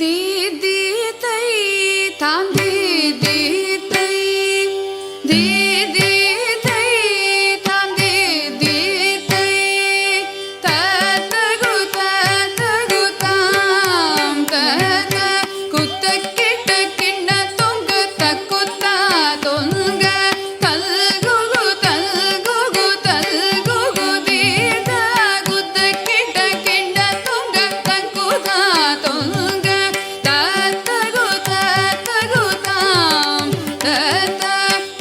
தி தி தை தாம் தி தி தை தி தி தை தாம் தி தி தை தகு தகு தாம் தத குத்த கிட்ட கிண்ண தொங்க தக்குத்தா தொங்க தல்குகு தல்குகு தல்குகு தீத குத்த கிட்ட கிண்ண தொங்க தக்குதா தொங்க தத்தகு தத்தகு தாம் தத்த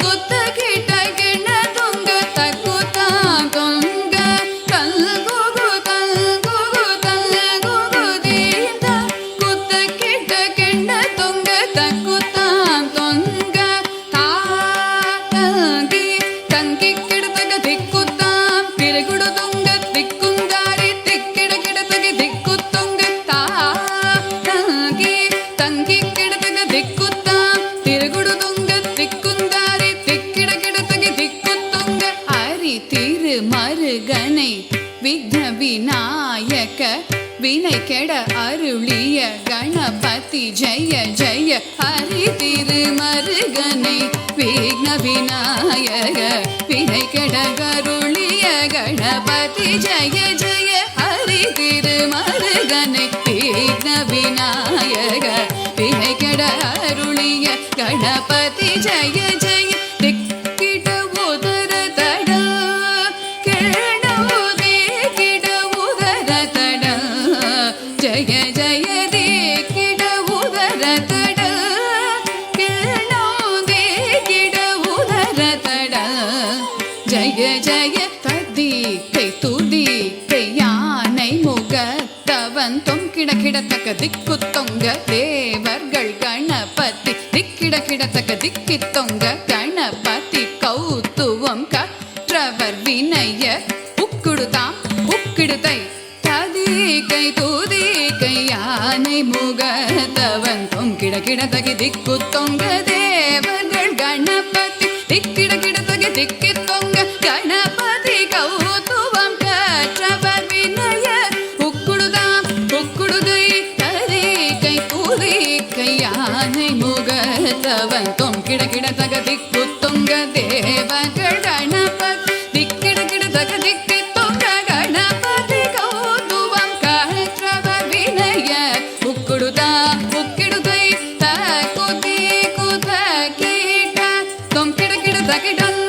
குத்த கிட்ட கிண்ண தொங்க தக்குதா தொங்க தல்குகு தல்குகு தல்குகு தீத குத்த கிட்ட கிண்ண தொங்க தக்குதா தொங்க தாங்கி தங்கி கிடத்தக திக்குத்தாம் திரைகுடு தொங்க திக்குந்தாரி திக்கிட கிடத்தக திக்குத்தொங்க தாங்கி தங்கி கிடத்தக திக்குத்தாம் திரைகுடு தொங்க திக்குந்தாரி திக்கிட கிடத்தக திக்குத்தொங்க ஹரி திரு மருகனை விக்ன விநாயக வினை கெட அருளிய கணபதி ஜெய ஜெய ஹரி திரு மருகனை விக்ன விநாயக வினை கெட அருளிய கணபதி ஜெய ஜெய ஹரி திரு மருகனை விக்ன விநாயக வினை கெட அருளிய கணபதி ஜெய ஜெய திக்கிட உதர தட கேணவுதே கிட உதர தட ஜெய ஜெய திக்கிட உதர தட கேணவுதே கிட உதர தட ஜெய ஜெய ததி கை துதி கை யானை முகத்தவன் தொங்கிட கிடத்தக்க திக்கு தொங்க தேவர்கள் கணபதி திக்கிட கிடத்தக்க திக்கி தொங்க கணபதி கௌத்துவம் கற்றவர் வினய உக்குடுதாம் உக்கிடுதை ததி கை துதி கை யானை முகத்தவன் தொங்கிட கிடத்தக திக்கு தொங்க தேவர்கள் கணபதி திக்கிட கிடத்தக திக்கி தொங்க கணபதி கௌத்துவம் கற்றவர் வினய உக்குடுதாம் உக்குடுதை ததி கை துதி கை யானை முகத்தவன் தொங்கிட கிடத்தக திக்கு தொங்க தேவர்கள் கணபதி திக்கிட கிடத்தக திக்கி தொங்க கணபதி கௌத்துவம் கற்றவர் வினய உக்குடுதா உக்கிடுதை தகுதி குத கீட்ட தொங்கிட கிடத்தகிடம்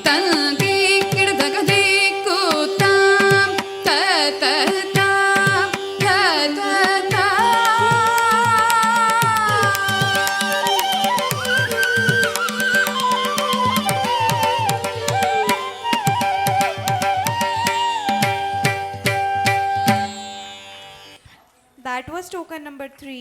தந்தி கிடத்தக திக்குத்தாம் தத தாம் தத That was token number 3.